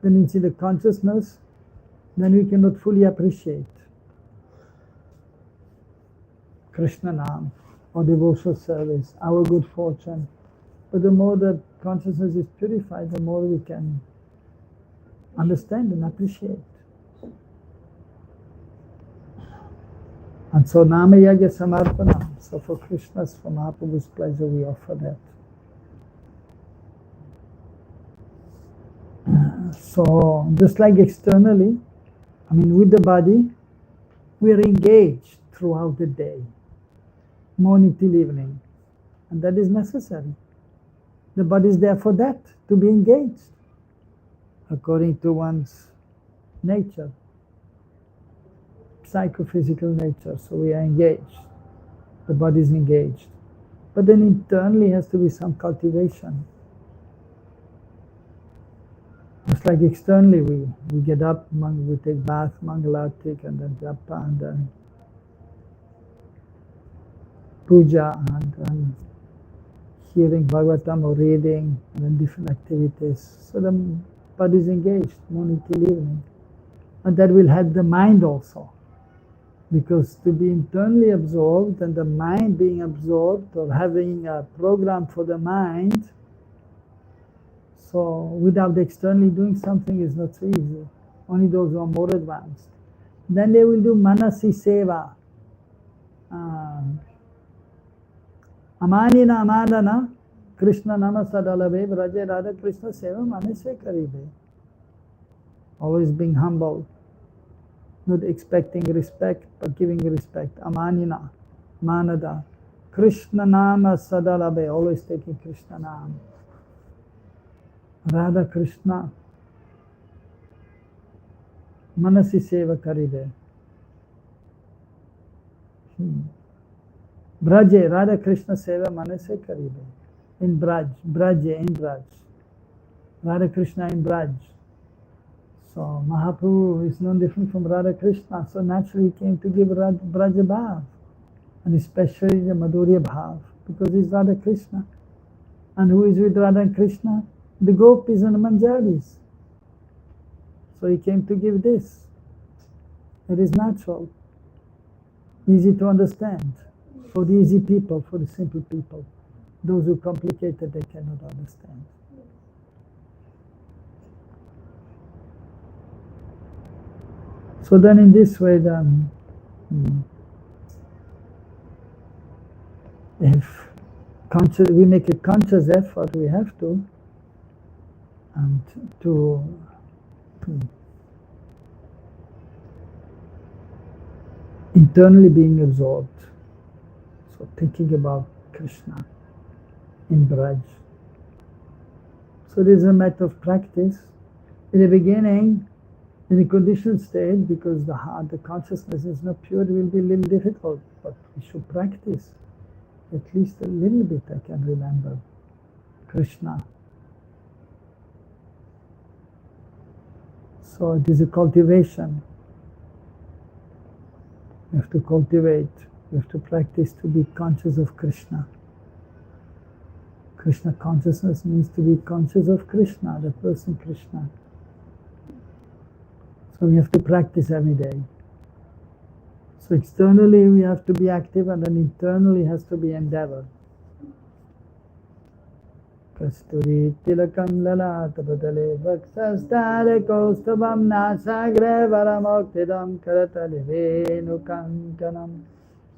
Speaker 1: then it's in the consciousness, then we cannot fully appreciate Krishna Nam or devotional service, our good fortune. But the more that consciousness is purified, the more we can understand and appreciate. And so Nama Yagya Samarpanam. So for Krishna's, for Mahaprabhu's pleasure, we offer that. So just like externally, I mean with the body, we are engaged throughout the day, morning till evening. And that is necessary. The body is there for that, to be engaged, according to one's nature, psychophysical nature. So we are engaged. The body is engaged. But then internally has to be some cultivation. Just like externally, we get up, we take bath, Mangalatik, and then japa, and then puja, and then hearing Bhagavatam or reading, and then different activities. So the body is engaged, morning till evening. And that will help the mind also. Because to be internally absorbed and the mind being absorbed or having a program for the mind, so without externally doing something is not so easy. Only those who are more advanced. Then they will do manasi seva. Amanina amadana Krishna nama sadalave vraje radha Krishna seva manase karibe. Always being humble. Not expecting respect, but giving respect. Amanina, manada. Krishna nama sadalave. Always taking Krishna nama. Radha Krishna Manasi Seva Karide. Braje, Radha Krishna Seva Manase Karide. In Braj, Braje in Braj. Radha Krishna in Braj. So Mahaprabhu is no different from Radha Krishna. So naturally he came to give Braja Bhav. And especially the Madhurya Bhav. Because he's Radha Krishna. And who is with Radha Krishna? The gopis and the manjaris. So he came to give this. It is natural, easy to understand for the easy people, for the simple people. Those who complicate it, they cannot understand. So then in this way, then, if we make a conscious effort, we have to, and to internally being absorbed. So thinking about Krishna in Braj. So it is a matter of practice. In the beginning, in a conditioned state, because the heart, the consciousness is not pure, it will be a little difficult, but we should practice. At least a little bit I can remember Krishna. So it is a cultivation. We have to cultivate, we have to practice to be conscious of Krishna. Krishna consciousness means to be conscious of Krishna, the person Krishna. So we have to practice every day. So externally we have to be active, and then internally has to be endeavor. Kasturi tilakam lalat badale vaksastare kaustavam nasagre varamoktidam karatale venukankanam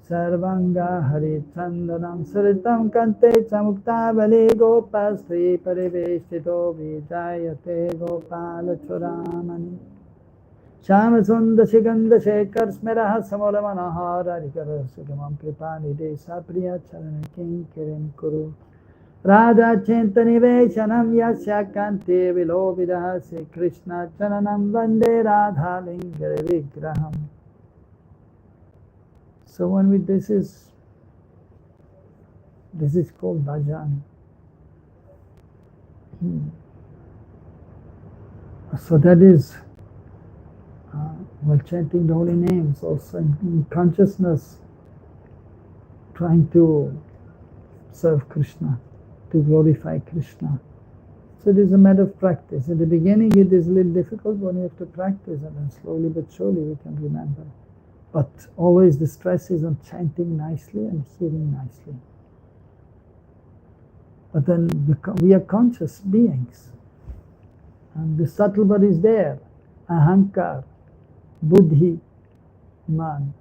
Speaker 1: sarvanga haritsandanam saritam kante chamuktavale gopastri pariveshtito vijayate gopala churamani Shama sunda shiganda shekhar smiraha samola manahara rikara sugamam kripani de sapriya charana kinkirim kuru Radha Chintaniveshanam Yasya Kante Vilovidase Krishna Charanam Vande Radha Lingare Vigraham. So when this is called bhajan. So that is while chanting the holy names, also in consciousness, trying to serve Krishna, to glorify Krishna. So it is a matter of practice. In the beginning it is a little difficult when you have to practice, and then slowly but surely we can remember. But always the stress is on chanting nicely and hearing nicely. But then we are conscious beings. And the subtle body is there. Ahankar, buddhi, man.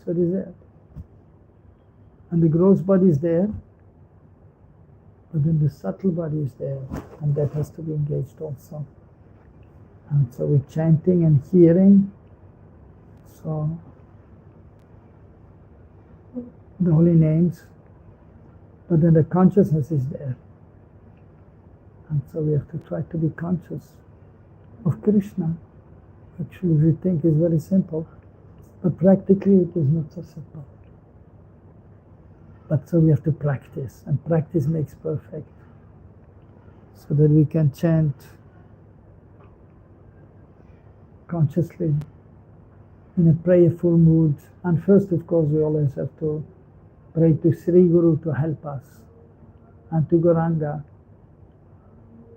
Speaker 1: So it is there. And the gross body is there. But then the subtle body is there. And that has to be engaged also. And so we're chanting and hearing. So the holy names. But then the consciousness is there. And so we have to try to be conscious of Krishna. Actually, we think is very simple, but practically it is not so simple. But so we have to practice, and practice makes perfect. So that we can chant consciously in a prayerful mood. And first, of course, we always have to pray to Sri Guru to help us, and to Gauranga,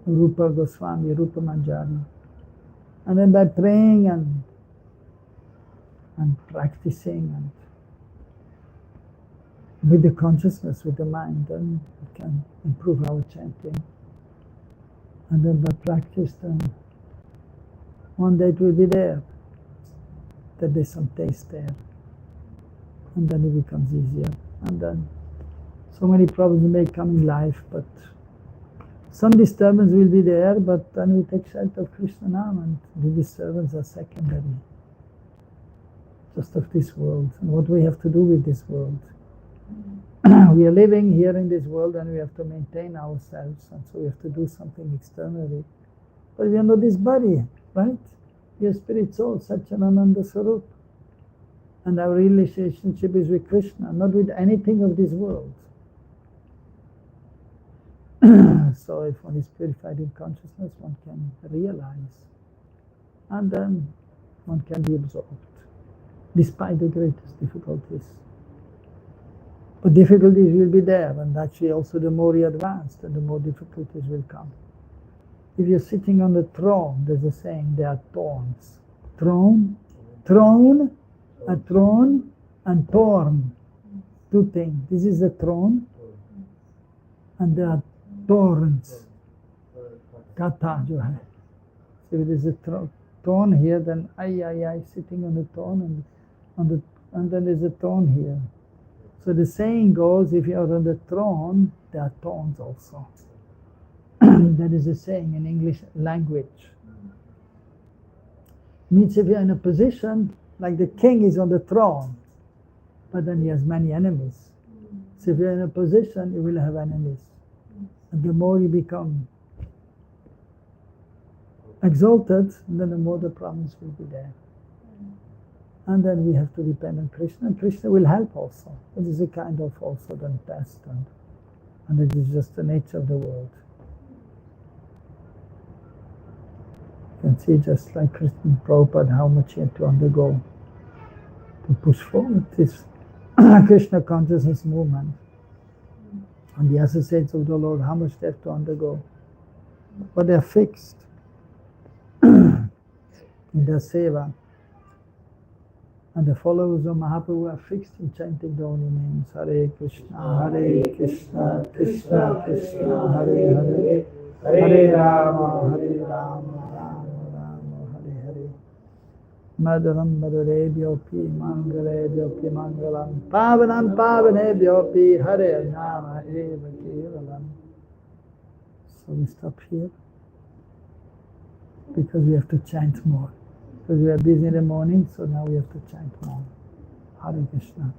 Speaker 1: Rupa Goswami, Rupa Manjari. And then by praying and practicing and with the consciousness, with the mind, then we can improve our chanting. And then by practice, then one day it will be there, that there's some taste there. And then it becomes easier. And then so many problems may come in life, but some disturbance will be there, but then we take shelter of Krishna Nam, and the disturbance are secondary, just of this world, and what we have to do with this world. We are living here in this world, and we have to maintain ourselves, and so we have to do something externally. But we are not this body, right? We are spirit soul, Satchidananda Swarup. And our relationship is with Krishna, not with anything of this world. So if one is purified in consciousness, one can realize, and then one can be absorbed, despite the greatest difficulties. But difficulties will be there, and actually also the more you advance, then the more difficulties will come. If you're sitting on the throne, there's a saying, there are thorns. Throne, a throne, and thorn. Two things. This is the throne, and there are thorns. Kata jo hai. So if there's a thorn here, then I sitting on the thorn, and then there's a thorn here. So the saying goes, if you are on the throne, there are thorns also. That is a saying in English language. Means if you're in a position, like the king is on the throne, but then he has many enemies. So if you're in a position, you will have enemies. And the more you become exalted, then the more the problems will be there. And then we have to depend on Krishna, and Krishna will help also. It is a kind of also then test, and it is just the nature of the world. You can see just like Krishna Prabhupada, how much he had to undergo to push forward this Krishna consciousness movement. And the associates of the Lord, how much they have to undergo. But they are fixed in their seva. And the followers of Mahaprabhu are fixed in chanting the holy names. Hare Krishna, Krishna Krishna, Hare Hare, Hare Rama, Rama Hare Hare. Madaram Madhurevyopi, Mangalevyopi, Mangalam, Pavanam Pavanevyopi, Hare Nama Eva Kevalam. So we stop here, because we have to chant more. Because we are busy in the morning, so now we have to chant more. Hare Krishna.